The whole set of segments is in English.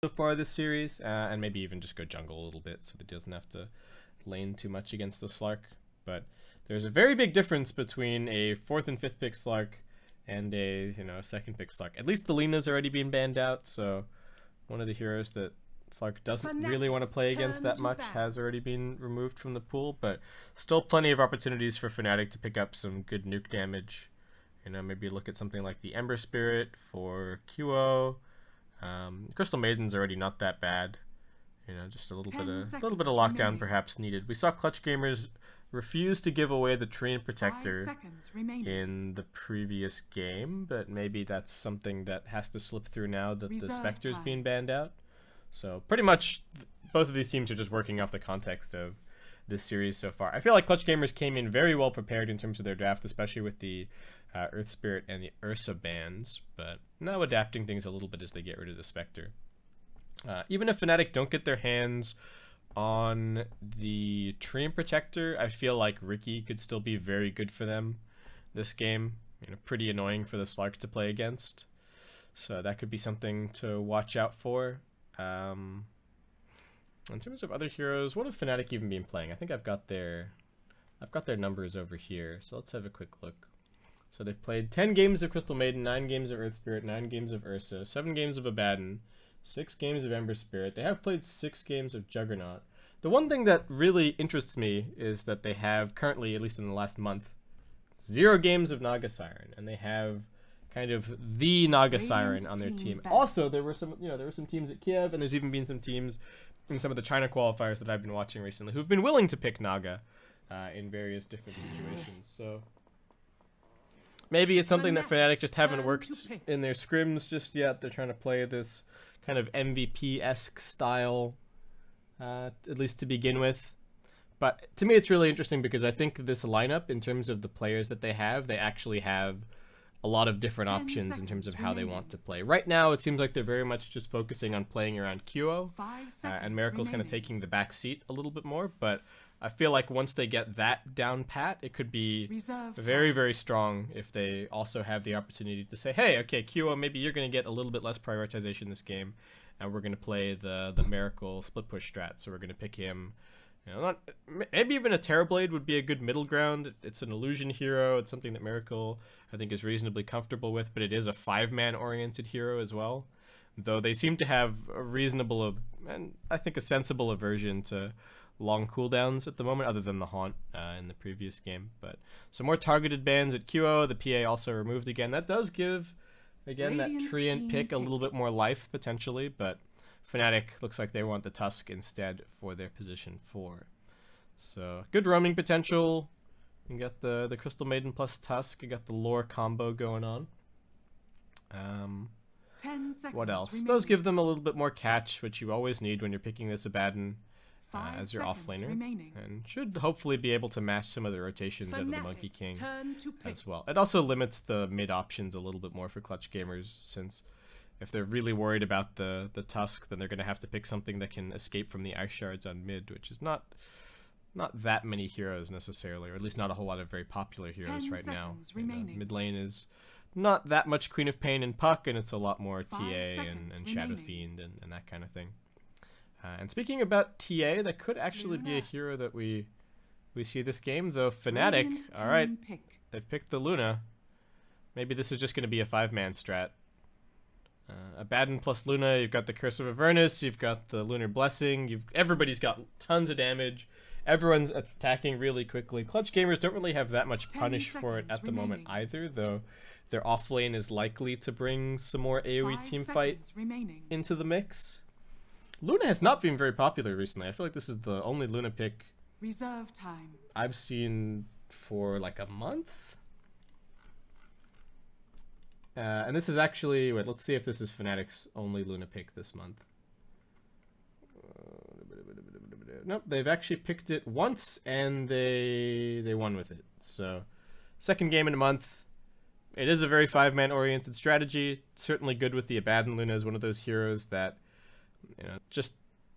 far this series, and maybe even just go jungle a little bit so that he doesn't have to lane too much against the Slark. But there's a very big difference between a 4th and 5th pick Slark and a, you know, a 2nd pick Slark. At least the Lena's already been banned out, so one of the heroes that Slark doesn't really want to play against that much has already been removed from the pool, but still plenty of opportunities for Fnatic to pick up some good nuke damage. You know, maybe look at something like the Ember Spirit for QO. Crystal Maiden's already not that bad. You know, just a little bit of lockdown perhaps needed. We saw Clutch Gamers refuse to give away the Treant Protector in the previous game, but maybe that's something that has to slip through now that the Spectre's being banned out. So pretty much both of these teams are just working off the context of this series so far. I feel like Clutch Gamers came in very well prepared in terms of their draft, especially with the Earth Spirit and the Ursa bans, but now adapting things a little bit as they get rid of the Spectre. Even if Fnatic don't get their hands on the Treant Protector, I feel like Riki could still be very good for them this game. You know, pretty annoying for the Slark to play against. So that could be something to watch out for. In terms of other heroes, what have Fnatic even been playing? I think I've got their numbers over here. So let's have a quick look. So they've played 10 games of Crystal Maiden, 9 games of Earth Spirit, 9 games of Ursa, 7 games of Abaddon, 6 games of Ember Spirit. They have played 6 games of Juggernaut. The one thing that really interests me is that they have currently, at least in the last month, 0 games of Naga Siren, and they have kind of the Naga Siren on their team. Also, there were some teams at Kiev, and there's even been some teams in some of the China qualifiers that I've been watching recently who've been willing to pick Naga in various different situations. So maybe it's something that Fnatic just haven't worked in their scrims just yet. They're trying to play this kind of MVP-esque style, at least to begin with. But to me, it's really interesting because I think this lineup, in terms of the players that they actually have a lot of different options in terms of how they want to play. Right now, it seems like they're very much just focusing on playing around QO, and Miracle's kind of taking the back seat a little bit more, but I feel like once they get that down pat, it could be very, very strong if they also have the opportunity to say, hey, okay, QO, maybe you're going to get a little bit less prioritization this game, and we're going to play the Miracle split push strat, so we're going to pick him. You know, maybe even a Terrorblade would be a good middle ground. It's an illusion hero. It's something that Miracle, I think, is reasonably comfortable with, but it is a 5-man oriented hero as well. Though they seem to have a reasonable, and I think a sensible aversion to long cooldowns at the moment, other than the Haunt in the previous game. But some more targeted bans at QO. The PA also removed again. That does give, again, that Treant pick a little bit more life, potentially, but Fnatic looks like they want the Tusk instead for their position 4. So good roaming potential. You got the Crystal Maiden plus Tusk. You got the lore combo going on. 10 seconds what else? Remaining. Those give them a little bit more catch, which you always need when you're picking this Abaddon as your offlaner, and should hopefully be able to match some of the rotations out of the Monkey King as well. It also limits the mid options a little bit more for Clutch Gamers, since if they're really worried about the Tusk, then they're going to have to pick something that can escape from the Ice Shards on mid, which is not that many heroes necessarily, or at least not a whole lot of very popular heroes right now. Mid lane is not that much Queen of Pain and Puck, and it's a lot more TA and Shadow Fiend and that kind of thing. And speaking about TA, that could actually be a hero that we see this game, though Fnatic, alright, they've picked the Luna. Maybe this is just going to be a 5-man strat. Abaddon plus Luna, you've got the Curse of Avernus, you've got the Lunar Blessing, everybody's got tons of damage, everyone's attacking really quickly. Clutch Gamers don't really have that much punish for it at the moment either, though their offlane is likely to bring some more AoE teamfight into the mix. Luna has not been very popular recently. I feel like this is the only Luna pick I've seen for like a month. And this is actually, wait, let's see if this is Fnatic's only Luna pick this month. Nope, they've actually picked it once, and they won with it. So, second game in a month. It is a very 5-man oriented strategy. Certainly good with the Abaddon. Luna is one of those heroes that, you know, just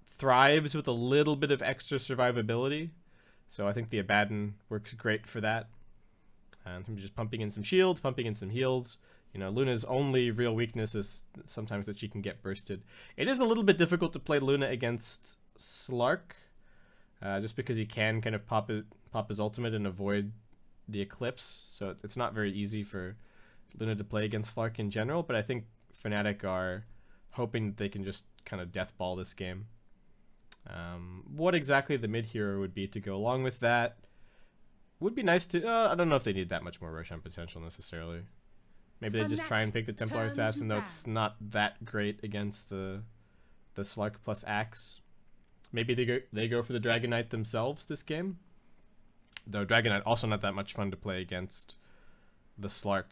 thrives with a little bit of extra survivability. So I think the Abaddon works great for that. In terms of just pumping in some shields, pumping in some heals. You know, Luna's only real weakness is sometimes that she can get bursted. It is a little bit difficult to play Luna against Slark, just because he can kind of pop his ultimate and avoid the Eclipse. So it's not very easy for Luna to play against Slark in general, but I think Fnatic are hoping that they can just kind of deathball this game. What exactly the mid hero would be to go along with that would be nice to... I don't know if they need that much more Roshan potential necessarily. Maybe they just try and pick the Templar Assassin, though it's not that great against the Slark plus Axe. Maybe they go for the Dragon Knight themselves this game. Though Dragon Knight also not that much fun to play against the Slark.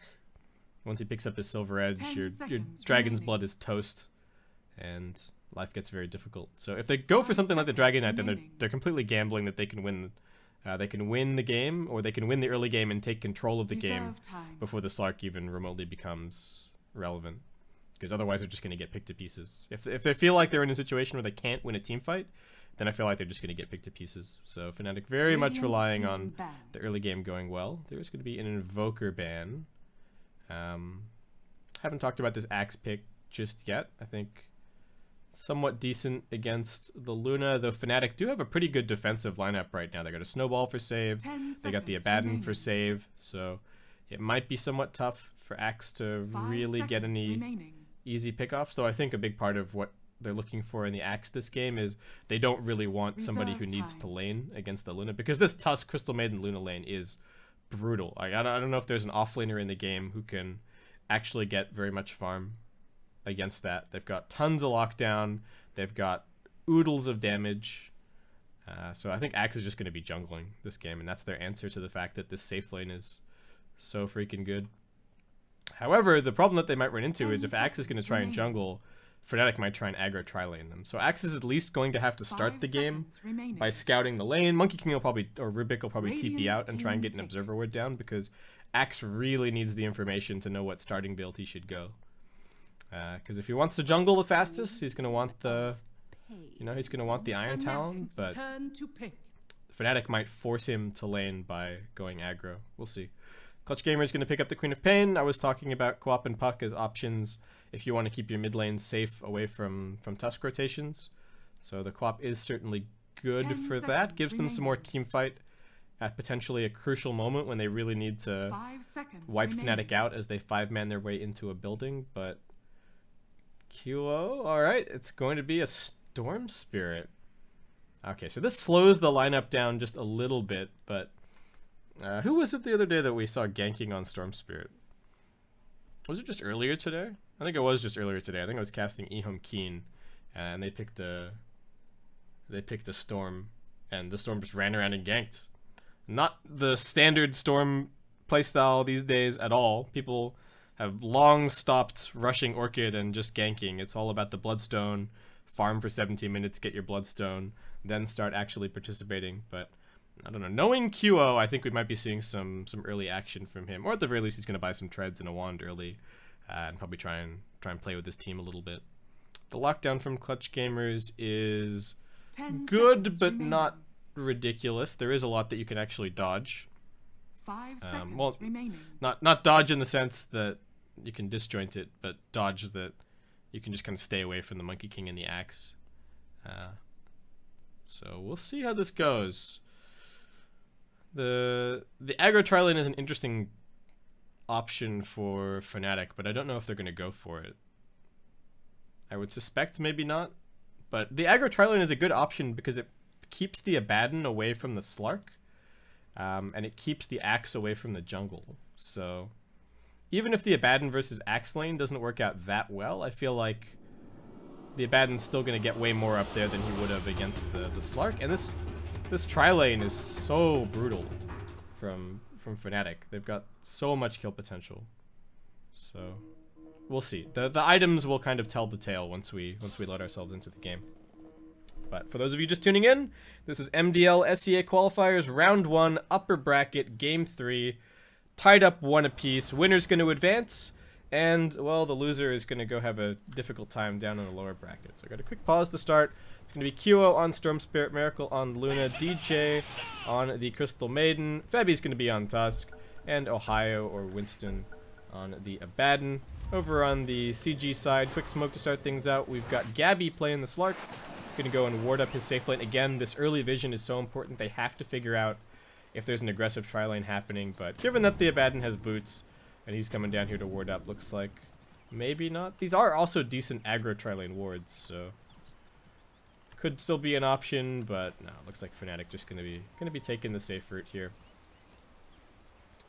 Once he picks up his Silver Edge, your Dragon's Blood is toast, and life gets very difficult. So if they go for something like the Dragon Knight, then they're completely gambling that they can win. They can win the game, or they can win the early game and take control of the game before the Slark even remotely becomes relevant. Because otherwise they're just going to get picked to pieces. If they feel like they're in a situation where they can't win a team fight, then I feel like they're just going to get picked to pieces. So Fnatic very much relying on the early game going well. There's going to be an Invoker ban. Haven't talked about this Axe pick just yet. I think somewhat decent against the Luna, though Fnatic do have a pretty good defensive lineup right now. They got a Snowball for save, they got the Abaddon for save, so it might be somewhat tough for Axe to really get any easy pickoffs, though I think a big part of what they're looking for in the Axe this game is they don't really want somebody who needs to lane against the Luna, because this Tusk Crystal Maiden Luna lane is brutal. Like, I don't know if there's an offlaner in the game who can actually get very much farm against that. They've got tons of lockdown, they've got oodles of damage, so I think Axe is just going to be jungling this game, and that's their answer to the fact that this safe lane is so freaking good. However, the problem that they might run into is if Axe is going to try and jungle, Fnatic might try and aggro tri-lane them. So Axe is at least going to have to start the game by scouting the lane. Monkey King will probably, or Rubik will probably TP out and try and get an Observer Ward down, because Axe really needs the information to know what starting build he should go. Because if he wants to jungle the fastest, he's going to want the, he's going to want the Iron Talon, but Fnatic might force him to lane by going aggro. We'll see. Clutch Gamer is going to pick up the Queen of Pain. I was talking about Quap and Puck as options if you want to keep your mid lane safe away from Tusk rotations. So the Quap is certainly good for that. Gives them some more team fight at potentially a crucial moment when they really need to wipe Fnatic out as they 5-man their way into a building, but QO, alright, it's going to be a Storm Spirit. Okay, so this slows the lineup down just a little bit, but who was it the other day that we saw ganking on Storm Spirit? Was it just earlier today? I think it was just earlier today. I think I was casting Ehom Keen, and they picked a Storm, and the Storm just ran around and ganked. Not the standard Storm playstyle these days at all. People have long stopped rushing Orchid and just ganking. It's all about the Bloodstone, farm for 17 minutes, get your Bloodstone, then start actually participating. But I don't know. Knowing QO, I think we might be seeing some early action from him, or at the very least, he's going to buy some treads and a wand early, and probably try and play with his team a little bit. The lockdown from Clutch Gamers is good, but not ridiculous. There is a lot that you can actually dodge. 5 seconds remaining. Not dodge in the sense that you can disjoint it, but dodge that you can just kind of stay away from the Monkey King and the Axe. So we'll see how this goes. The aggro tri-lane is an interesting option for Fnatic, but I don't know if they're going to go for it. I would suspect maybe not, but the aggro tri-lane is a good option because it keeps the Abaddon away from the Slark, and it keeps the Axe away from the jungle. So even if the Abaddon versus Axe lane doesn't work out that well, I feel like the Abaddon's still going to get way more up there than he would have against the Slark. And this tri-lane is so brutal from Fnatic. They've got so much kill potential. So we'll see. The items will kind of tell the tale once we load ourselves into the game. But for those of you just tuning in, this is MDL SEA Qualifiers Round 1 Upper Bracket Game 3. Tied up 1 apiece. Winner's going to advance, and, well, the loser is going to go have a difficult time down in the lower bracket. So I got a quick pause to start. It's going to be QO on Storm Spirit, Miracle on Luna, DJ on the Crystal Maiden, Febby's going to be on Tusk, and Ohio or Winston on the Abaddon. Over on the CG side, quick smoke to start things out. We've got Gabby playing the Slark. Gonna go and ward up his safe lane. Again, this early vision is so important. They have to figure out if there's an aggressive tri-lane happening, but given that the Abaddon has boots and he's coming down here to ward up, looks like maybe not. These are also decent aggro tri-lane wards, so could still be an option, but no, looks like Fnatic just gonna be taking the safe route here.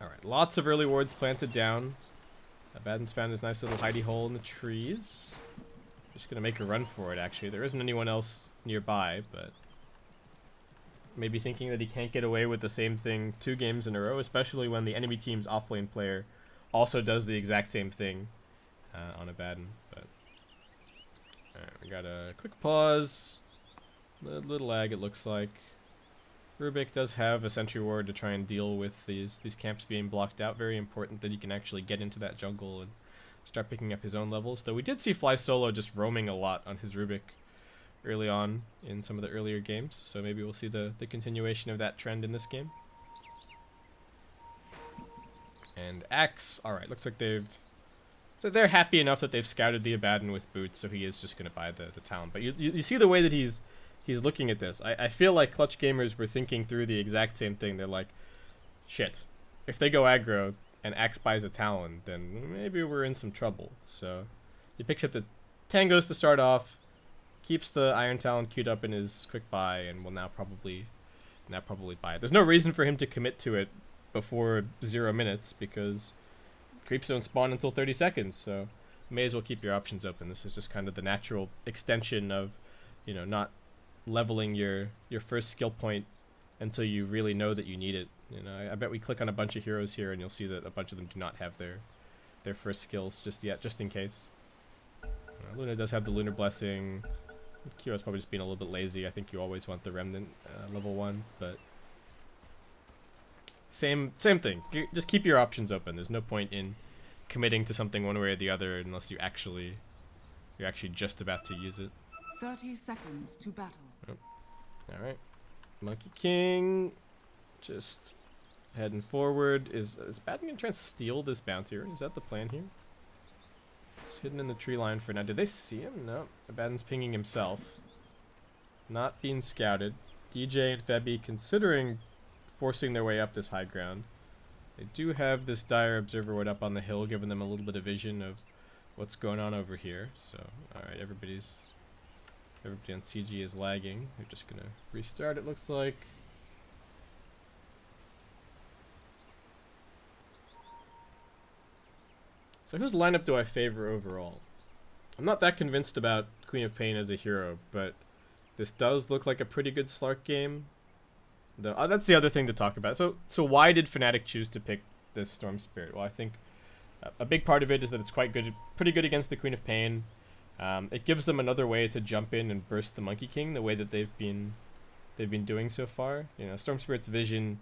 Alright, lots of early wards planted down. Abaddon's found his nice little hidey hole in the trees. Just gonna make a run for it, actually. There isn't anyone else nearby, but maybe thinking that he can't get away with the same thing 2 games in a row, especially when the enemy team's offlane player also does the exact same thing on Abaddon. But alright, we got a quick pause. A little lag, it looks like. Rubik does have a sentry ward to try and deal with these camps being blocked out. Very important that he can actually get into that jungle and start picking up his own levels. Though we did see Fly Solo just roaming a lot on his Rubik early on in some of the earlier games. So maybe we'll see the continuation of that trend in this game. And Axe, alright, looks like they're happy enough that they've scouted the Abaddon with boots, so he is just going to buy the talent. But you see the way that he's looking at this. I feel like Clutch gamers were thinking through the exact same thing. They're like, shit, if they go aggro and Axe buys a Talon, then maybe we're in some trouble. So he picks up the Tangos to start off, keeps the Iron Talon queued up in his quick buy, and will now probably buy it. There's no reason for him to commit to it before 0 minutes, because creeps don't spawn until 30 seconds, so may as well keep your options open. This is just kind of the natural extension of, you know, not leveling your first skill point until you really know that you need it. You know, I bet we click on a bunch of heroes here and you'll see that a bunch of them do not have their first skills just yet, just in case. Luna does have the Lunar Blessing. Kyo's probably just being a little bit lazy. I think you always want the Remnant level 1, but same thing. Just keep your options open. There's no point in committing to something one way or the other unless you're actually just about to use it. 30 seconds to battle. Oh. Alright. Monkey King just heading forward. Is Abaddon gonna try and steal this bounty? Is that the plan here? It's hidden in the tree line for now. Did they see him? No. Abaddon's pinging himself. Not being scouted. DJ and Febby considering forcing their way up this high ground. They do have this Dire Observer Ward up on the hill, giving them a little bit of vision of what's going on over here. So, alright, everybody on CG is lagging. They're just gonna restart, it looks like. So whose lineup do I favor overall? I'm not that convinced about Queen of Pain as a hero, but this does look like a pretty good Slark game. Though that's the other thing to talk about. So why did Fnatic choose to pick this Storm Spirit? Well, I think a big part of it is that it's pretty good against the Queen of Pain. It gives them another way to jump in and burst the Monkey King the way that they've been doing so far. You know, Storm Spirit's vision,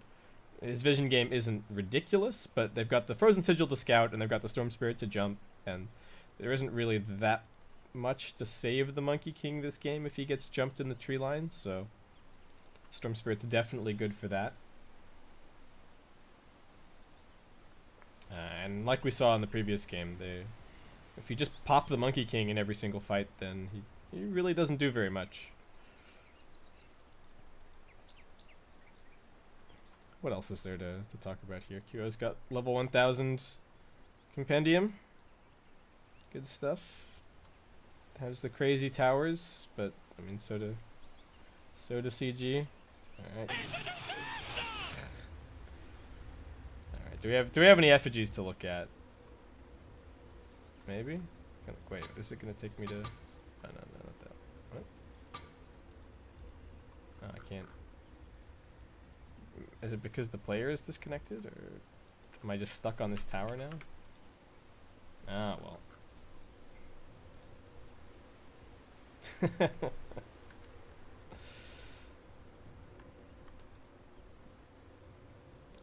his vision game isn't ridiculous, but they've got the Frozen Sigil to scout and they've got the Storm Spirit to jump, and there isn't really that much to save the Monkey King this game if he gets jumped in the tree line, so Storm Spirit's definitely good for that. And like we saw in the previous game, if you just pop the Monkey King in every single fight, then he really doesn't do very much. What else is there to talk about here? QO's got level 1000 Compendium. Good stuff. Has the crazy towers, but I mean so do CG. Alright. Alright, do we have any effigies to look at? Maybe? Wait, is it gonna take me to... Oh, no, not that. What? Oh, I can't. Is it because the player is disconnected, or am I just stuck on this tower now? Ah, well.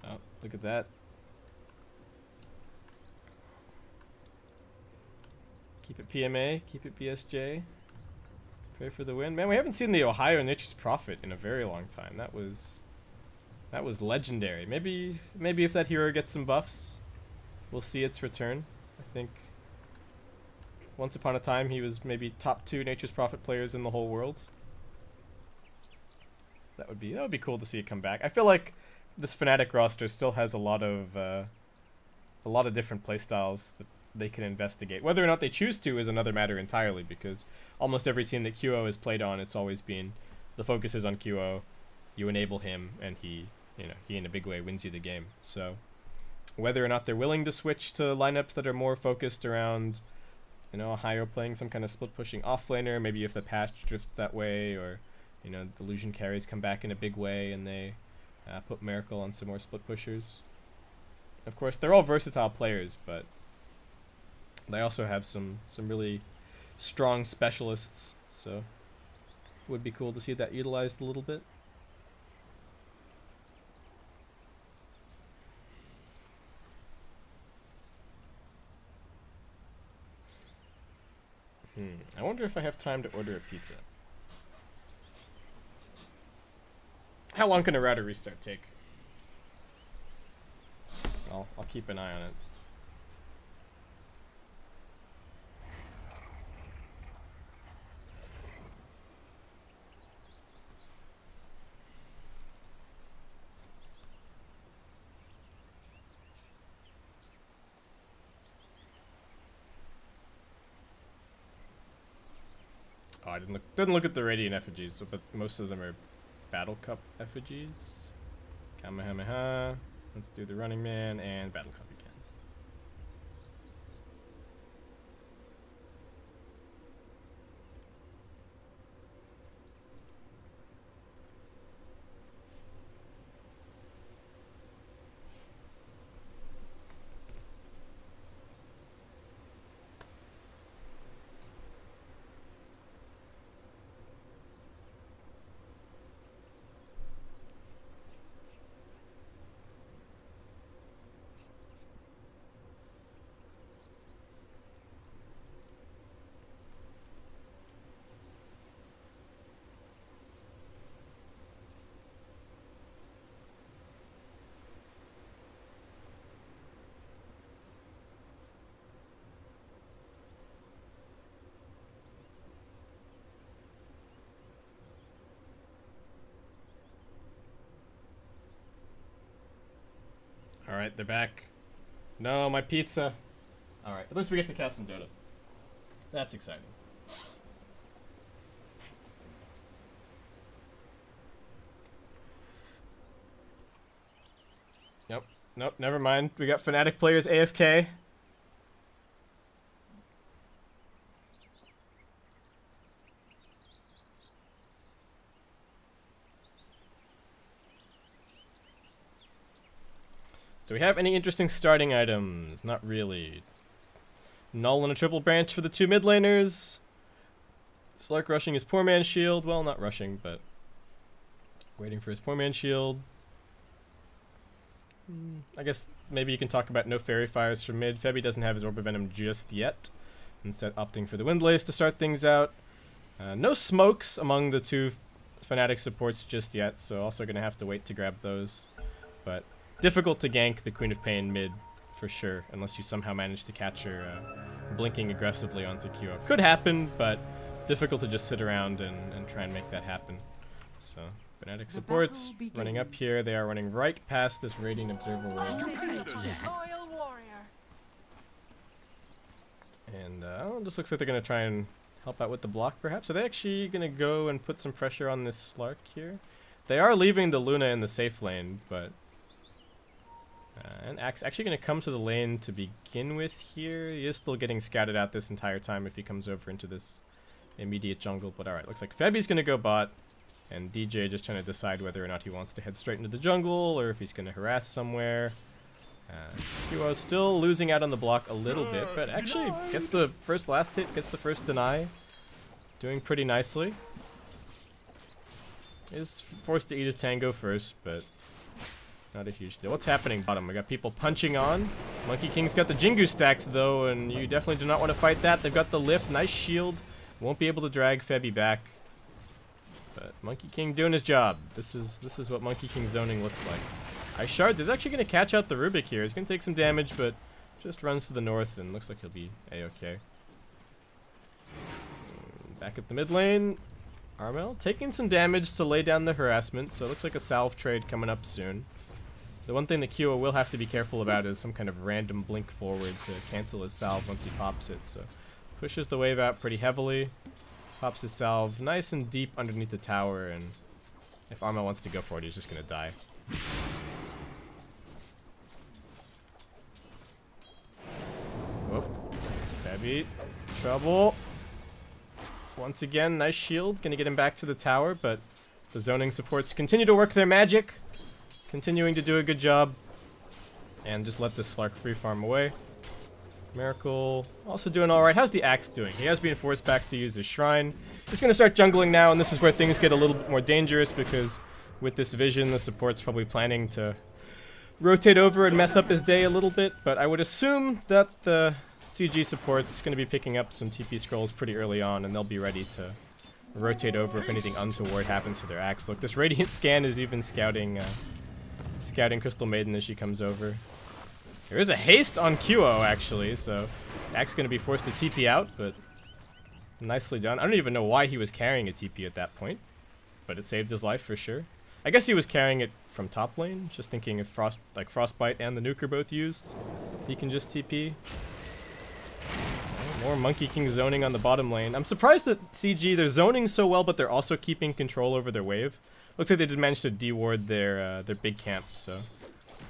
Oh, look at that. Keep it PMA, keep it BSJ. Pray for the win. Man, we haven't seen the Ohio Niches Prophet in a very long time. That was legendary. Maybe if that hero gets some buffs, will see its return. I think once upon a time he was maybe top 2 Nature's Prophet players in the whole world. That would be cool to see it come back. I feel like this Fnatic roster still has a lot of different playstyles that they can investigate. Whether or not they choose to is another matter entirely, because almost every team that QO has played on, it's always been the focus is on QO. You enable him, and he in a big way wins you the game. So whether or not they're willing to switch to lineups that are more focused around, a higher playing some kind of split pushing offlaner, maybe if the patch drifts that way, or Delusion carries come back in a big way and they put Miracle on some more split pushers. Of course, they're all versatile players, but they also have some really strong specialists, so it would be cool to see that utilized a little bit. I wonder if I have time to order a pizza. How long can a router restart take? I'll keep an eye on it. Oh, I didn't look at the Radiant effigies, but most of them are Battle Cup effigies. Kamehameha. Let's do the Running Man and Battle Cup again. Alright, they're back. No, my pizza. Alright, at least we get to cast some Dota. That's exciting. Nope, never mind. We got Fnatic players AFK. Do we have any interesting starting items? Not really. Null and a triple branch for the 2 mid laners. Slark rushing his poor man's shield. Well, not rushing, but waiting for his poor man's shield. I guess maybe you can talk about no fairy fires from mid. Febby doesn't have his Orb of Venom just yet. Instead opting for the Windlace to start things out. No smokes among the 2 Fnatic supports just yet, so also going to have to wait to grab those. But difficult to gank the Queen of Pain mid, for sure, unless you somehow manage to catch her blinking aggressively onto QO. Could happen, but difficult to just sit around and try and make that happen. So, Fnatic supports running up here. They are running right past this Radiant Observer wall. And it just looks like they're going to try and help out with the block, perhaps. Are they actually going to go and put some pressure on this Slark here? They are leaving the Luna in the safe lane, but and actually going to come to the lane to begin with here. He is still getting scouted out this entire time if he comes over into this immediate jungle. But alright, looks like Febby's going to go bot. And DJ just trying to decide whether or not he wants to head straight into the jungle or if he's going to harass somewhere. QO still losing out on the block a little bit, but actually gets the first last hit, gets the first deny. Doing pretty nicely. Is forced to eat his tango first, but not a huge deal. What's happening bottom? We got people punching on. Monkey King's got the Jingu stacks though, and you definitely do not want to fight that. They've got the lift, nice shield. Won't be able to drag Febby back. But Monkey King doing his job. This is what Monkey King zoning looks like. Ice Shards is actually going to catch out the Rubik here. He's going to take some damage, but just runs to the north and looks like he'll be a-okay. Back at the mid lane, Armel taking some damage to lay down the harassment, so it looks like a salve trade coming up soon. The one thing that Kyo will have to be careful about is some kind of random blink forward to cancel his salve once he pops it, so pushes the wave out pretty heavily, pops his salve nice and deep underneath the tower, and if Armel wants to go for it, he's just gonna die. Whoop. Fabby. Trouble. Once again, nice shield. Gonna get him back to the tower, but the zoning supports continue to work their magic. Continuing to do a good job. And just let this Slark free farm away. Miracle also doing alright. How's the Axe doing? He has been forced back to use his Shrine. He's gonna start jungling now, and this is where things get a little bit more dangerous because with this vision, the support's probably planning to rotate over and mess up his day a little bit, but I would assume that the CG support's going to be picking up some TP scrolls pretty early on, and they'll be ready to rotate over if anything untoward happens to their Axe. Look, this Radiant Scan is even scouting Crystal Maiden as she comes over. There is a haste on QO, actually, so Axe going to be forced to TP out, but nicely done. I don't even know why he was carrying a TP at that point, but it saved his life for sure. I guess he was carrying it from top lane, just thinking if Frostbite and the Nuke are both used, he can just TP. More Monkey King zoning on the bottom lane. I'm surprised that CG, they're zoning so well, but they're also keeping control over their wave. Looks like they did manage to deward their big camp, so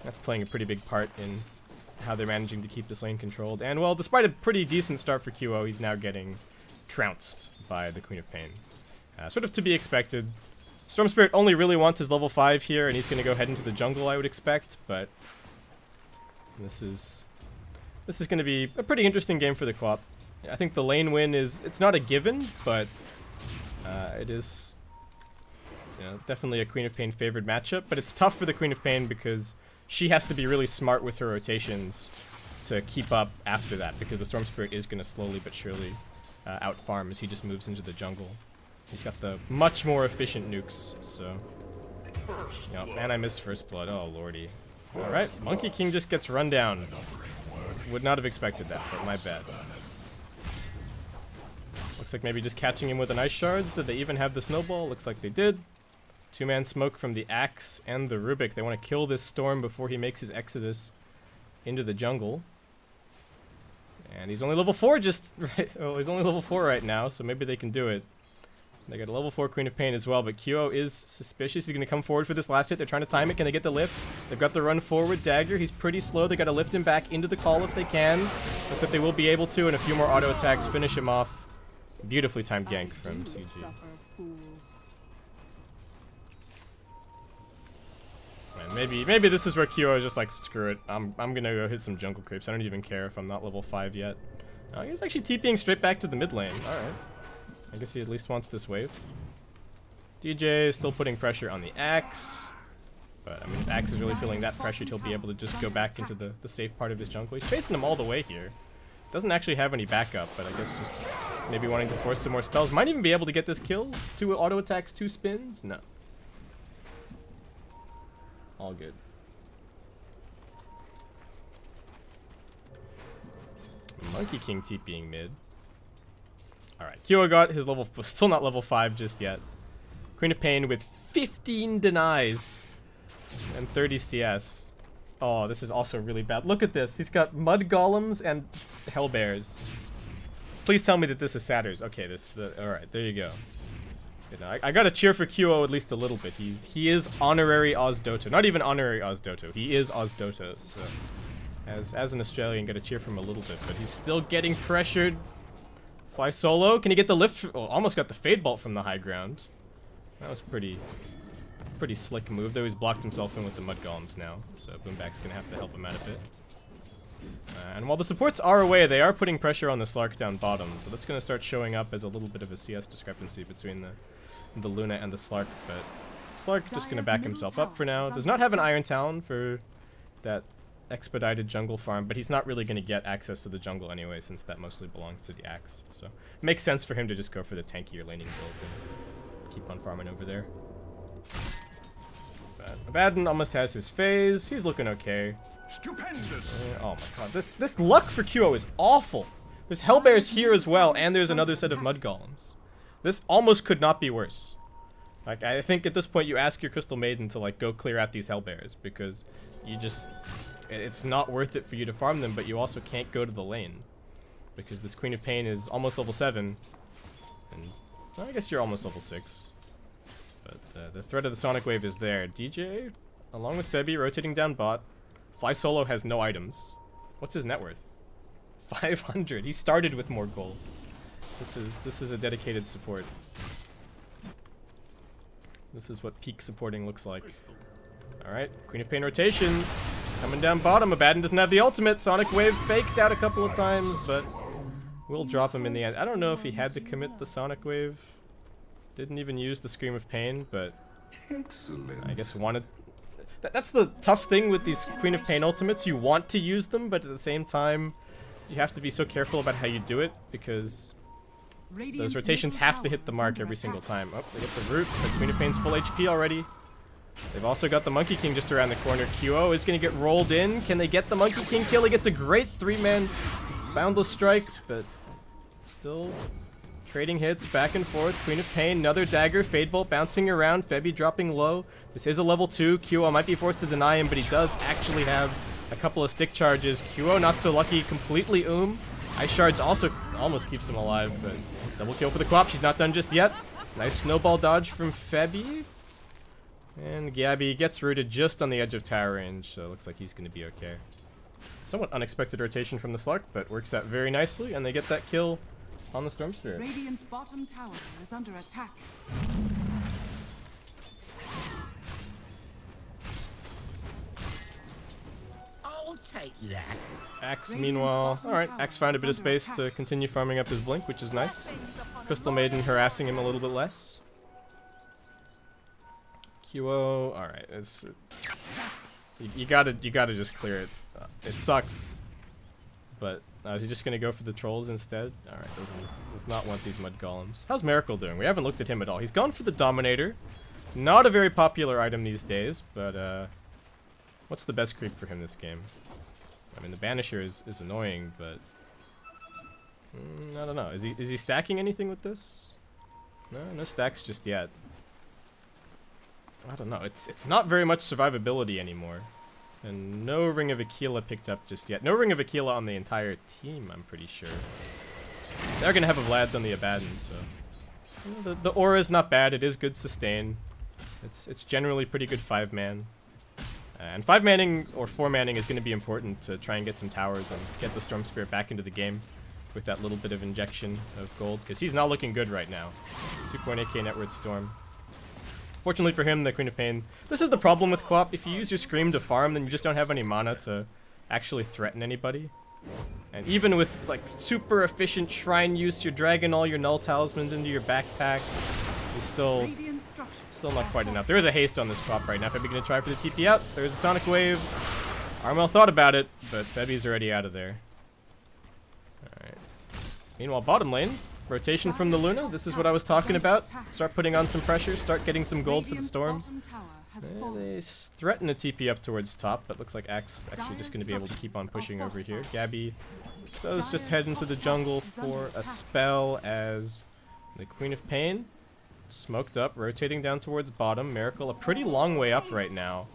that's playing a pretty big part in how they're managing to keep this lane controlled. And well, despite a pretty decent start for QO, he's now getting trounced by the Queen of Pain. Sort of to be expected. Storm Spirit only really wants his level 5 here, and he's going to go head into the jungle, I would expect, but this is going to be a pretty interesting game for the co-op. I think the lane win it's not a given, but it is definitely a Queen of Pain favored matchup, but it's tough for the Queen of Pain because she has to be really smart with her rotations to keep up after that, because the Storm Spirit is going to slowly but surely out-farm as he just moves into the jungle. He's got the much more efficient nukes, so... Yep, and I missed first blood. Oh, lordy. Alright, Monkey King just gets run down. Would not have expected that, but my bad. Looks like maybe just catching him with an Ice Shard. Did they even have the Snowball? Looks like they did. Two-man smoke from the Axe and the Rubik. They want to kill this Storm before he makes his exodus into the jungle. And he's only level 4 just... Right, oh, he's only level 4 right now, so maybe they can do it. They got a level 4 Queen of Pain as well, but QO is suspicious. He's going to come forward for this last hit. They're trying to time it. Can they get the lift? They've got the run forward dagger. He's pretty slow. They got to lift him back into the call if they can. Looks like they will be able to, and a few more auto attacks finish him off. Beautifully timed gank from CG. Man, maybe this is where QO is just like, screw it. I'm going to go hit some jungle creeps. I don't even care if I'm not level 5 yet. He's actually TPing straight back to the mid lane. Alright. I guess he at least wants this wave. DJ is still putting pressure on the Axe. But, I mean, if Axe is really feeling that pressured, he'll be able to just go back into the safe part of his jungle. He's chasing him all the way here. Doesn't actually have any backup, but I guess just maybe wanting to force some more spells. Might even be able to get this kill. 2 auto attacks, 2 spins? No. All good. Monkey King TPing mid. Alright, QO got his level, still not level 5 just yet. Queen of Pain with 15 denies and 30 CS. Oh, this is also really bad. Look at this. He's got Mud Golems and Hellbears. Please tell me that this is Satyrs. Okay, alright, there you go. You know, I gotta cheer for QO at least a little bit. He is honorary Ozdoto. Not even honorary Ozdoto. He is Ozdoto, so... As an Australian, gotta cheer for him a little bit, but he's still getting pressured. Fly solo. Can he get the lift? Oh, almost got the Fade Bolt from the high ground. That was pretty slick move, though he's blocked himself in with the Mud Golems now, so Boomback's gonna have to help him out a bit. And while the supports are away, they are putting pressure on the Slark down bottom, so that's gonna start showing up as a little bit of a CS discrepancy between the Luna and the Slark, but Slark just gonna back himself up for now. Does not have an Iron Talon for that expedited jungle farm, but he's not really going to get access to the jungle anyway, since that mostly belongs to the Axe. So it makes sense for him to just go for the tankier laning build and keep on farming over there. But Abaddon almost has his phase. He's looking okay. Stupendous. Oh my god, this luck for QO is awful. There's Hellbears here as well, and there's another set of Mud Golems. This almost could not be worse. Like, I think at this point you ask your Crystal Maiden to, like, go clear out these Hellbears, because you just... It's not worth it for you to farm them, but you also can't go to the lane. Because this Queen of Pain is almost level 7, and well, I guess you're almost level 6. But the threat of the Sonic Wave is there. DJ, along with Febby, rotating down bot. Fly Solo has no items. What's his net worth? 500. He started with more gold. This is a dedicated support. This is what peak supporting looks like. Alright, Queen of Pain rotation. Coming down bottom. Abaddon doesn't have the ultimate. Sonic Wave faked out a couple of times, but we'll drop him in the end. I don't know if he had to commit the Sonic Wave. Didn't even use the Scream of Pain, but I guess wanted... That's the tough thing with these Queen of Pain ultimates. You want to use them, but at the same time, you have to be so careful about how you do it, because those rotations have to hit the mark every single time. Oh, they get the root, but Queen of Pain's full HP already. They've also got the Monkey King just around the corner. QO is going to get rolled in. Can they get the Monkey King kill? He gets a great 3-man Boundless Strike, but still trading hits back and forth. Queen of Pain, another dagger. Fade Bolt bouncing around. Febby dropping low. This is a level 2. QO might be forced to deny him, but he does actually have a couple of stick charges. QO not so lucky. Completely Ice Shards also almost keeps him alive, but double kill for the Quap. She's not done just yet. Nice snowball dodge from Febby. And Gabby gets rooted just on the edge of tower range, so it looks like he's going to be okay. Somewhat unexpected rotation from the Slark, but works out very nicely, and they get that kill on the Storm Spirit. Radiant's bottom tower is under attack. I'll take that. Axe, meanwhile, alright, Axe found a bit of space to continue farming up his Blink, which is nice. Crystal Maiden harassing him a little bit less. QO, alright, it's... You gotta just clear it. It sucks. But, is he just gonna go for the trolls instead? Alright, does not want these Mud Golems. How's Miracle doing? We haven't looked at him at all. He's gone for the Dominator. Not a very popular item these days, but, what's the best creep for him this game? I mean, the Banisher is annoying, but... I don't know. Is he stacking anything with this? No stacks just yet. I don't know. It's not very much survivability anymore. And no Ring of Aquila picked up just yet. No Ring of Aquila on the entire team, I'm pretty sure. They're going to have a Vlad's on the Abaddon, so... You know, the aura is not bad. It is good sustain. It's generally pretty good 5-man. And 5-manning or 4-manning is going to be important to try and get some towers and get the Storm Spirit back into the game with that little bit of injection of gold, because he's not looking good right now. 2.8k net worth Storm. Fortunately for him, the Queen of Pain... This is the problem with Quap. If you use your Scream to farm, then you just don't have any mana to actually threaten anybody. And even with, like, super efficient Shrine use, you're dragging all your Null Talismans into your backpack. You're still not quite enough. There is a haste on this Quap right now. Febby gonna try for the TP out. There's a Sonic Wave. Armel thought about it, but Febby's already out of there. Alright. Meanwhile, bottom lane. Rotation from the Luna. This is what I was talking about. Start putting on some pressure. Start getting some gold for the Storm. They threaten to TP up towards top, but looks like Axe actually just going to be able to keep on pushing over here. Gabby does just head into the jungle for a spell as the Queen of Pain smoked up, rotating down towards bottom. Miracle a pretty long way up right now.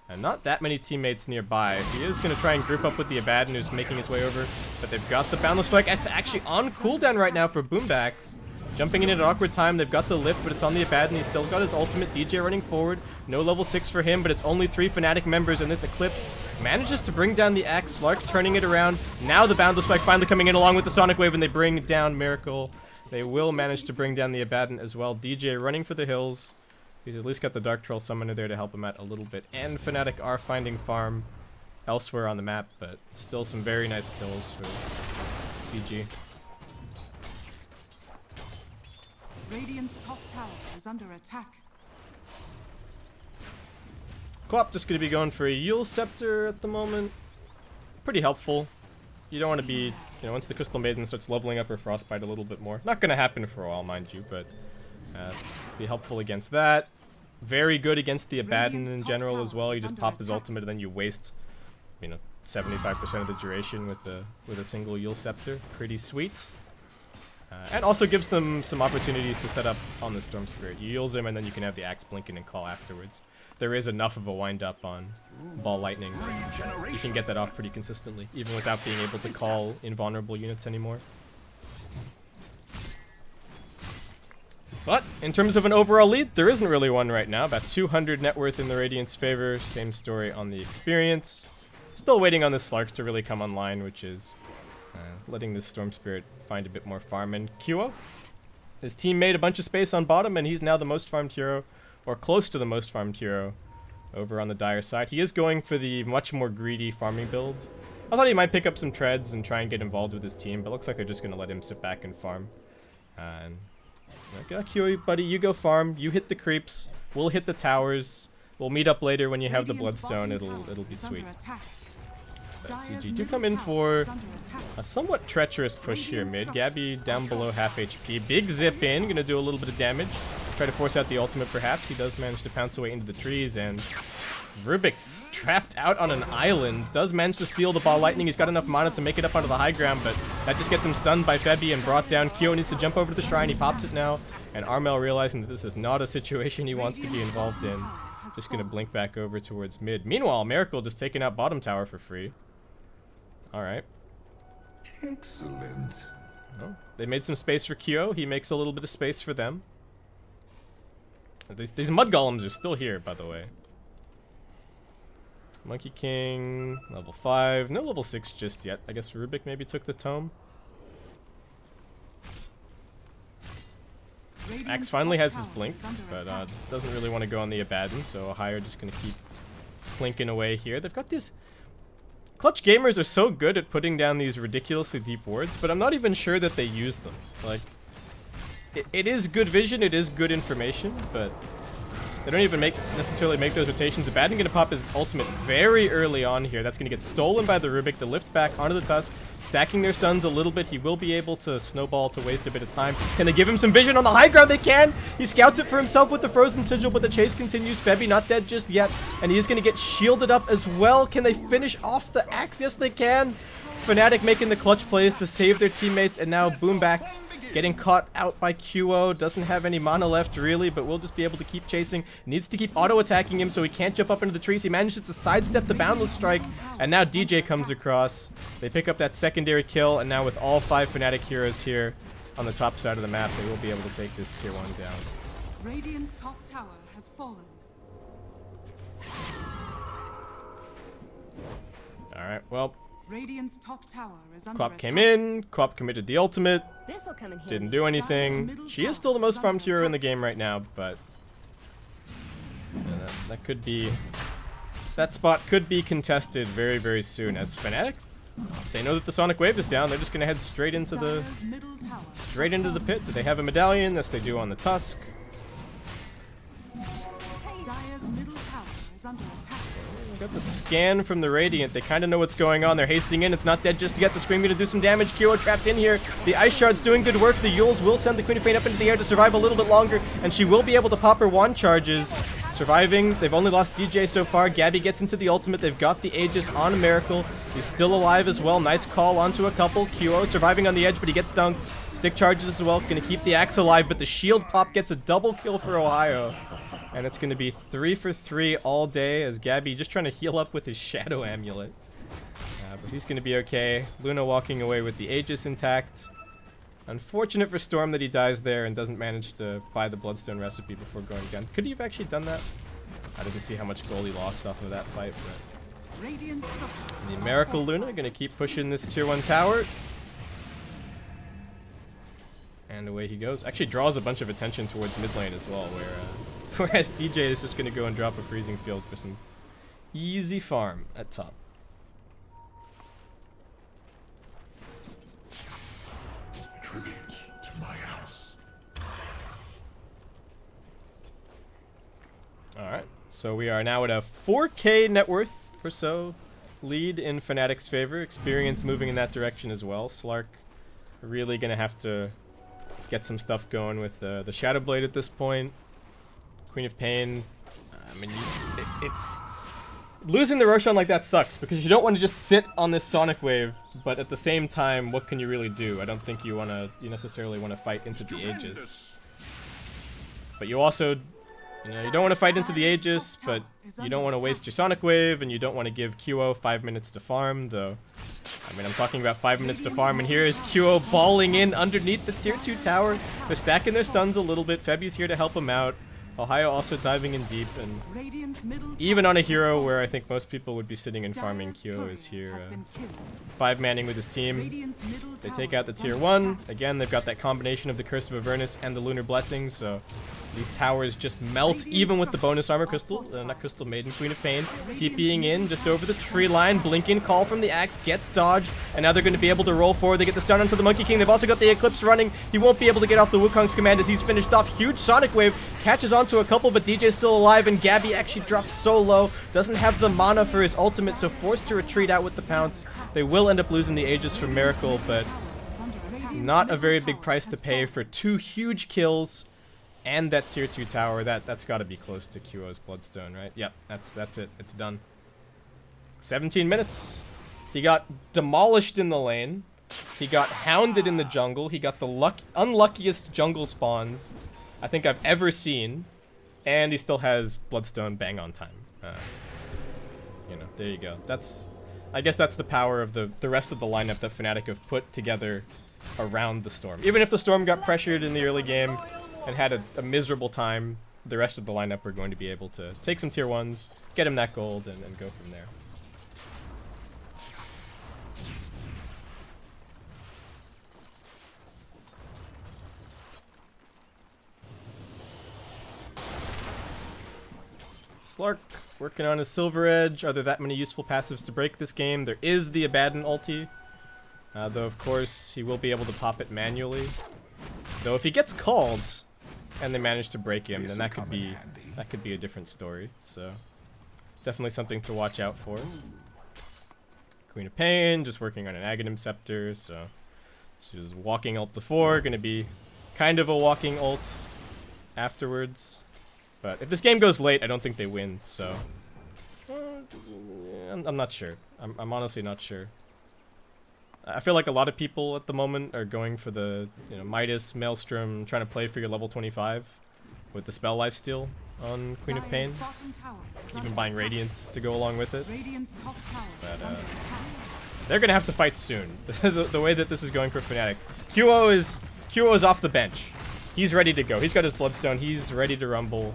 And not that many teammates nearby. He is going to try and group up with the Abaddon, who's making his way over. But they've got the Boundless Strike. It's actually on cooldown right now for Boombacks. Jumping in at an awkward time. They've got the lift, but it's on the Abaddon. He's still got his ultimate. DJ running forward. No level 6 for him, but it's only 3 Fnatic members, and this Eclipse manages to bring down the Axe. Slark turning it around. Now the Boundless Strike finally coming in along with the Sonic Wave, and they bring down Miracle. They will manage to bring down the Abaddon as well. DJ running for the hills. He's at least got the Dark Troll Summoner there to help him out a little bit. And Fnatic are finding farm elsewhere on the map, but still some very nice kills for CG. Radiant's top tower is under attack. Quap just going to be going for a Yule Scepter at the moment. Pretty helpful. You don't want to be, you know, once the Crystal Maiden starts leveling up her Frostbite a little bit more. Not going to happen for a while, mind you, but be helpful against that. Very good against the Abaddon in general as well. You just pop his ultimate and then you waste you know, 75% of the duration with a single Yule Scepter. Pretty sweet. And also gives them some opportunities to set up on the Storm Spirit. You Yules him and then you can have the Axe blinking and call afterwards. There is enough of a wind up on Ball Lightning. You can get that off pretty consistently, even without being able to call invulnerable units anymore. But in terms of an overall lead, there isn't really one right now. About 200 net worth in the Radiant's favor. Same story on the experience. Still waiting on this Slark to really come online, which is letting this Storm Spirit find a bit more farm. And QO, his team made a bunch of space on bottom, and he's now the most farmed hero, or close to the most farmed hero, over on the Dire side. He is going for the much more greedy farming build. I thought he might pick up some treads and try and get involved with his team, but looks like they're just going to let him sit back and farm. And like, QO, buddy, you go farm, you hit the creeps, we'll hit the towers, we'll meet up later when you have the Bloodstone, it'll be sweet. CG do come in for a somewhat treacherous push here mid. Gabby down below half HP. Big zip in, gonna do a little bit of damage. Try to force out the ultimate perhaps. He does manage to pounce away into the trees, and Rubik's trapped out on an island. Does manage to steal the Ball Lightning. He's got enough mana to make it up onto the high ground, but that just gets him stunned by Febby and brought down. Kyo needs to jump over to the shrine. He pops it now, and Armel, realizing that this is not a situation he wants to be involved in, just gonna blink back over towards mid. Meanwhile, Miracle just taking out bottom tower for free. Alright. Excellent. Oh, they made some space for Kyo. He makes a little bit of space for them. These mud golems are still here, by the way. Monkey King, level 5. No level 6 just yet. I guess Rubik maybe took the tome. Axe finally has his blink, but doesn't really want to go on the Abaddon, so Ohio just going to keep plinking away here. They've got these... Clutch gamers are so good at putting down these ridiculously deep wards, but I'm not even sure that they use them. Like, it is good vision, it is good information, but they don't even necessarily make those rotations. Abaddon gonna pop his ultimate very early on here. That's gonna get stolen by the Rubik. The lift back onto the Tusk, stacking their stuns a little bit. He will be able to snowball to waste a bit of time. Can they give him some vision on the high ground? They can! He scouts it for himself with the Frozen Sigil, but the chase continues. Febby not dead just yet, and he is gonna get shielded up as well. Can they finish off the Axe? Yes, they can! Fnatic making the clutch plays to save their teammates, and now Boombacks getting caught out by QO. Doesn't have any mana left, really, but will just be able to keep chasing. Needs to keep auto-attacking him so he can't jump up into the trees. He manages to sidestep the Boundless Strike, and now DJ comes across. They pick up that secondary kill, and now with all 5 Fnatic heroes here on the top side of the map, they will be able to take this tier 1 down. Radiant's top tower has fallen. Alright, well... Radiant's top tower is under Quap came in, Quap committed the ultimate, This'll come in handy. didn't do anything. She is still the most farmed hero in the game right now, but that could be... That spot could be contested very, very soon. As Fnatic, they know that the Sonic Wave is down. They're just going to head straight into the pit. Do they have a medallion? Yes, they do on the Tusk. Dire's middle tower is under attack. Got the scan from the Radiant. They kind of know what's going on. They're hasting in. It's not dead just yet. The Scream going to do some damage. Kyo trapped in here. The Ice Shard's doing good work. The Yules will send the Queen of Pain up into the air to survive a little bit longer, and she will be able to pop her wand charges. Surviving. They've only lost DJ so far. Gabby gets into the ultimate. They've got the Aegis on Miracle. He's still alive as well. Nice call onto a couple. QO surviving on the edge, but he gets dunked. Stick charges as well. Going to keep the Axe alive, but the shield pop gets a double kill for Ohio. And it's going to be 3 for 3 all day as Gabby just trying to heal up with his Shadow Amulet. But he's going to be okay. Luna walking away with the Aegis intact. Unfortunate for Storm that he dies there and doesn't manage to buy the Bloodstone recipe before going down. Could he have actually done that? I didn't see how much gold he lost off of that fight. But the Miracle Luna going to keep pushing this tier 1 tower. And away he goes. Actually draws a bunch of attention towards mid lane as well, whereas DJ is just going to go and drop a freezing field for some easy farm at top. Tribute to my house. Alright, so we are now at a 4K net worth or so lead in Fnatic's favor. Experience moving in that direction as well. Slark really going to have to get some stuff going with the Shadow Blade at this point. Queen of Pain, I mean, it's losing the Roshan like that sucks, because you don't want to just sit on this Sonic Wave, but at the same time, what can you really do? I don't think you necessarily want to fight into the Aegis. But you also, you don't want to fight into the Aegis, but you don't want to waste your Sonic Wave, and you don't want to give QO 5 minutes to farm, though. I mean, I'm talking about 5 minutes to farm, and here is QO balling in underneath the tier 2 tower. They're stacking their stuns a little bit. Febi's here to help him out. Ohio also diving in deep, and even on a hero where I think most people would be sitting and farming, QO is here 5-manning with his team. They take out the tier 1. Again, they've got that combination of the Curse of Avernus and the Lunar Blessings, so these towers just melt even with the bonus armor crystal. Not crystal maiden, Queen of Pain. TPing in just over the tree line. Blinking call from the Axe gets dodged, and now they're going to be able to roll forward. They get the stun onto the Monkey King. They've also got the Eclipse running. He won't be able to get off the Wukong's command as he's finished off. Huge Sonic Wave catches onto a couple, but DJ's still alive, and Gabby actually drops so low. Doesn't have the mana for his ultimate, so forced to retreat out with the pounce. They will end up losing the Aegis from Miracle, but not a very big price to pay for 2 huge kills. And that tier 2 tower, that's got to be close to QO's Bloodstone, right? Yep, that's it. It's done. 17 minutes. He got demolished in the lane. He got hounded in the jungle. He got the unluckiest jungle spawns I think I've ever seen. And he still has Bloodstone bang on time. There you go. I guess that's the power of the rest of the lineup that Fnatic have put together around the Storm. Even if the Storm got pressured in the early game and had a miserable time, the rest of the lineup are going to be able to take some tier 1s, get him that gold, and go from there. Slark working on his Silver Edge. Are there that many useful passives to break this game? There is the Abaddon ulti, though of course he will be able to pop it manually. Though if he gets called and they manage to break him, then that could be a different story. So definitely something to watch out for. Queen of Pain just working on an Aghanim Scepter, so she's walking ult before, gonna be kind of a walking ult afterwards. But if this game goes late, I don't think they win, so I'm not sure. I'm honestly not sure. I feel like a lot of people at the moment are going for the Midas, Maelstrom, trying to play for your level 25 with the spell lifesteal on Queen of Pain. Even buying Radiance to go along with it. But they're gonna have to fight soon. the way that this is going for Fnatic. QO is off the bench. He's ready to go. He's got his Bloodstone. He's ready to rumble.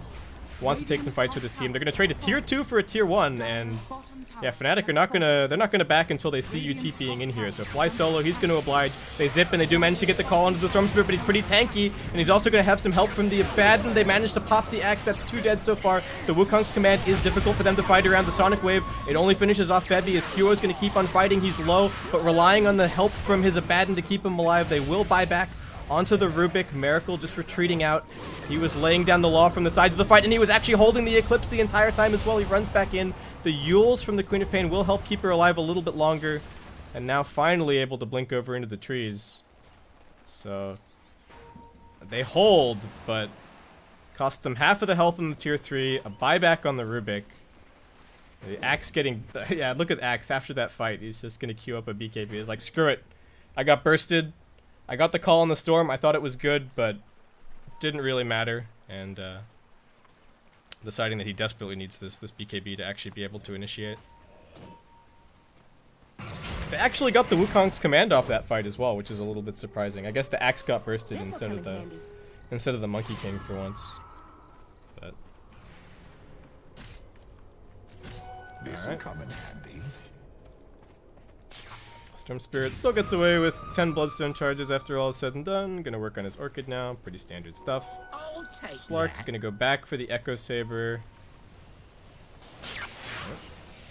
Wants to take some fights with his team. They're gonna trade a tier 2 for a tier 1, and yeah, Fnatic are they're not gonna back until they see you TPing in here. So Fly Solo, he's gonna oblige. They zip, and they do manage to get the call onto the Storm Spirit, but he's pretty tanky, and he's also gonna have some help from the Abaddon. They managed to pop the Axe. That's 2 dead so far. The Wukong's command is difficult for them to fight around the Sonic Wave. It only finishes off Febby as QO is gonna keep on fighting. He's low, but relying on the help from his Abaddon to keep him alive. They will buy back onto the Rubik. Miracle just retreating out. He was laying down the law from the sides of the fight, and he was actually holding the Eclipse the entire time as well. He runs back in. The Yules from the Queen of Pain will help keep her alive a little bit longer, and now finally able to blink over into the trees. So they hold, but cost them half of the health in the tier 3, a buyback on the Rubik. The Axe getting... yeah, look at Axe after that fight. He's just going to queue up a BKB. He's like, screw it. I got bursted. I got the call on the Storm. I thought it was good, but didn't really matter. And deciding that he desperately needs this BKB to actually be able to initiate. They actually got the Wukong's command off that fight as well, which is a little bit surprising. I guess the Axe got bursted instead of the Monkey King for once. But This will come in handy. Storm Spirit still gets away with 10 Bloodstone charges after all is said and done. Gonna work on his Orchid now. Pretty standard stuff. Slark gonna go back for the Echo Saber.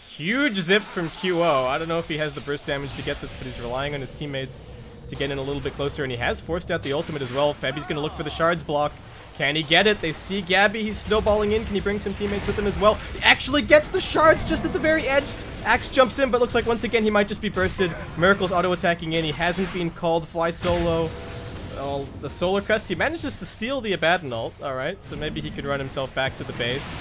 Huge zip from QO. I don't know if he has the burst damage to get this, but he's relying on his teammates to get in a little bit closer, and he has forced out the ultimate as well. Febby's gonna look for the shards block. Can he get it? They see Gabby. He's snowballing in. Can he bring some teammates with him as well? He actually gets the shards just at the very edge. Axe jumps in, but looks like once again he might just be bursted. Miracle's auto-attacking in. He hasn't been called. Fly Solo. Well, the Solar Crest, he manages to steal the Abaddon ult. Alright, so maybe he could run himself back to the base.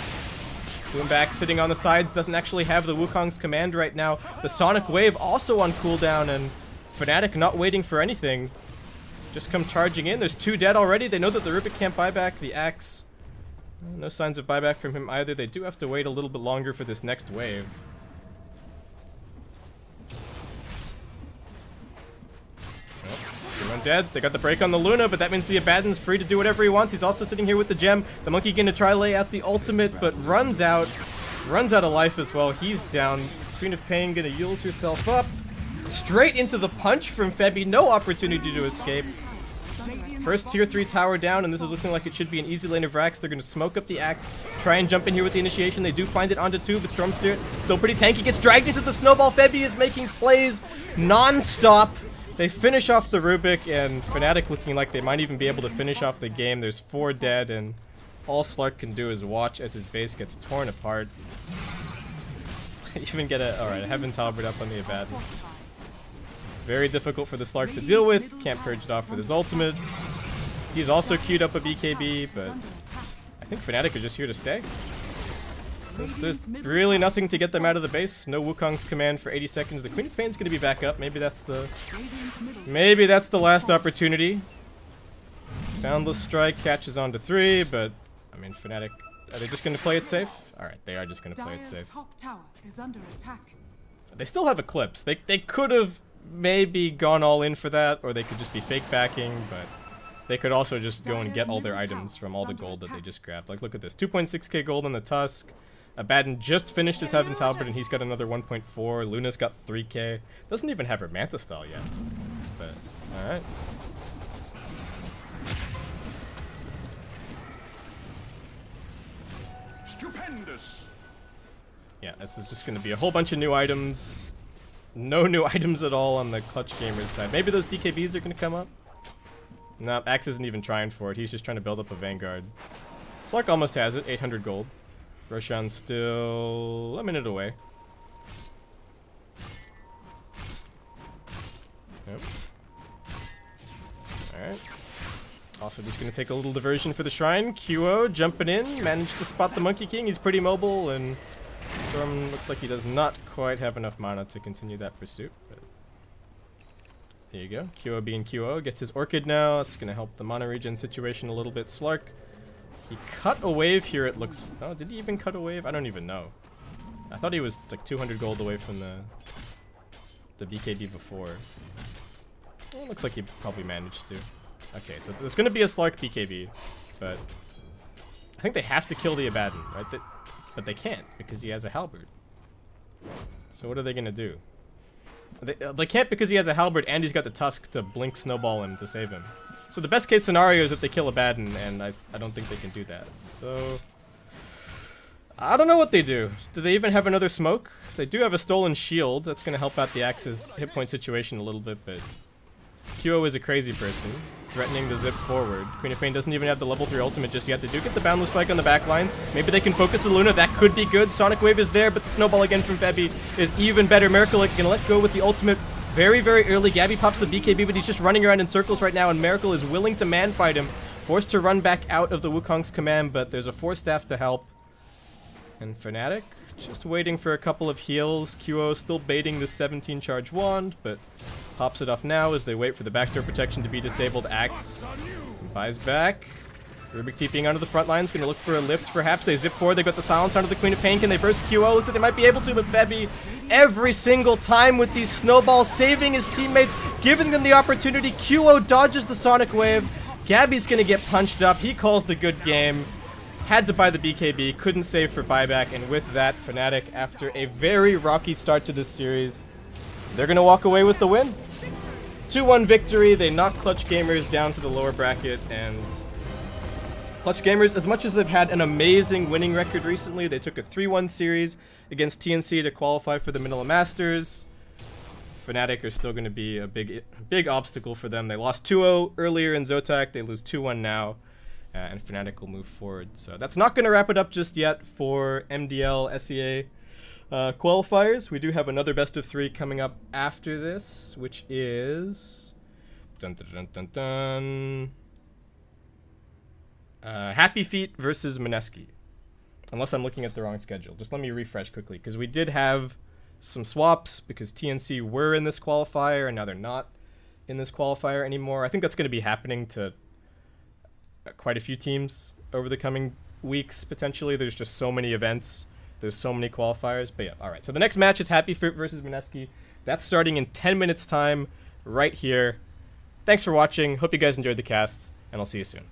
Boomback sitting on the sides, doesn't actually have the Wukong's command right now. The Sonic Wave also on cooldown, and Fnatic not waiting for anything. Just come charging in. There's 2 dead already. They know that the Rubik can't buy back the axe. No signs of buyback from him either. They do have to wait a little bit longer for this next wave. One dead. They got the break on the Luna, but that means the Abaddon's free to do whatever he wants. He's also sitting here with the gem. The monkey gonna try lay out the ultimate, but runs out of life as well. He's down. Queen of Pain gonna heals herself up. Straight into the punch from Febby. No opportunity to escape. First tier 3 tower down, and this is looking like it should be an easy lane of Rax. They're gonna smoke up the axe, try and jump in here with the initiation. They do find it onto 2, but Storm Spirit still pretty tanky. Gets dragged into the snowball. Febby is making plays non-stop. They finish off the Rubik, and Fnatic looking like they might even be able to finish off the game. There's 4 dead, and all Slark can do is watch as his base gets torn apart. Even get a... Alright, Heaven's Halberd up on the Abaddon. Very difficult for the Slark to deal with. Can't purge it off with his ultimate. He's also queued up a BKB, but I think Fnatic are just here to stay. There's really nothing to get them out of the base. No Wukong's command for 80 seconds. The Queen of Pain's gonna be back up. Maybe that's the last opportunity. Boundless Strike catches on to 3, but I mean, Fnatic, are they just gonna play it safe? All right, they are just gonna play it safe. Top tower is under attack. They still have Eclipse. They could have maybe gone all in for that, or they could just be fake backing, but they could also just go and get all their items from all the gold that they just grabbed. Like, look at this, 2.6k gold on the Tusk. Abaddon just finished his Heaven's Halberd, and he's got another 1.4. Luna's got 3k. Doesn't even have her Manta Style yet. But, alright. Stupendous. Yeah, this is just going to be a whole bunch of new items. No new items at all on the Clutch Gamers side. Maybe those BKBs are going to come up? Nah, Axe isn't even trying for it. He's just trying to build up a Vanguard. Slark almost has it, 800 gold. Roshan's still a minute away. Yep. Alright. Also just going to take a little diversion for the Shrine. QO jumping in, managed to spot the Monkey King. He's pretty mobile, and Storm looks like he does not quite have enough mana to continue that pursuit. But there you go. QO being QO gets his Orchid now. It's going to help the mana regen situation a little bit. Slark, he cut a wave here, it looks... Oh, did he even cut a wave? I don't even know. I thought he was like 200 gold away from the BKB before. Well, it looks like he probably managed to. Okay, so there's going to be a Slark BKB, but I think they have to kill the Abaddon, right? But they can't, because he has a Halberd. So what are they going to do? They can't, because he has a Halberd and he's got the Tusk to blink Snowball him to save him. So the best case scenario is if they kill Abaddon, and I don't think they can do that. So I don't know what they do. Do they even have another smoke? They do have a stolen shield. That's going to help out the Axe's hit point situation a little bit, but QO is a crazy person, threatening to zip forward. Queen of Pain doesn't even have the level 3 ultimate just yet. They do get the Boundless Strike on the back lines. Maybe they can focus the Luna. That could be good. Sonic Wave is there, but the Snowball again from Febby is even better. Miracle gonna let go with the ultimate very, very early. Gabby pops the BKB, but he's just running around in circles right now, and Miracle is willing to man fight him. Forced to run back out of the Wukong's command, but there's a Force Staff to help. And Fnatic just waiting for a couple of heals. QO still baiting the 17 charge wand, but pops it off now as they wait for the backdoor protection to be disabled. Axe buys back. Rubik TPing onto the front lines, gonna look for a lift perhaps. They zip forward, they got the silence onto the Queen of Pain. Can they burst QO? Looks like they might be able to, but Febby every single time with these snowballs, saving his teammates, giving them the opportunity. QO dodges the Sonic Wave. Gabby's gonna get punched up. He calls the good game. Had to buy the BKB, couldn't save for buyback, and with that, Fnatic, after a very rocky start to this series, they're gonna walk away with the win. 2-1 victory. They knock Clutch Gamers down to the lower bracket, and Clutch Gamers, as much as they've had an amazing winning record recently, they took a 3-1 series against TNC to qualify for the Manila Masters. Fnatic are still going to be a big obstacle for them. They lost 2-0 earlier in Zotac. They lose 2-1 now, and Fnatic will move forward. So that's not going to wrap it up just yet for MDL SEA qualifiers. We do have another best of 3 coming up after this, which is Happy Feet versus Mineski. Unless I'm looking at the wrong schedule. Just let me refresh quickly, because we did have some swaps, because TNC were in this qualifier, and now they're not in this qualifier anymore. I think that's going to be happening to quite a few teams over the coming weeks, potentially. There's just so many events. There's so many qualifiers. But yeah, all right. So the next match is Happy Fruit versus Mineski. That's starting in 10 minutes time right here. Thanks for watching. Hope you guys enjoyed the cast, and I'll see you soon.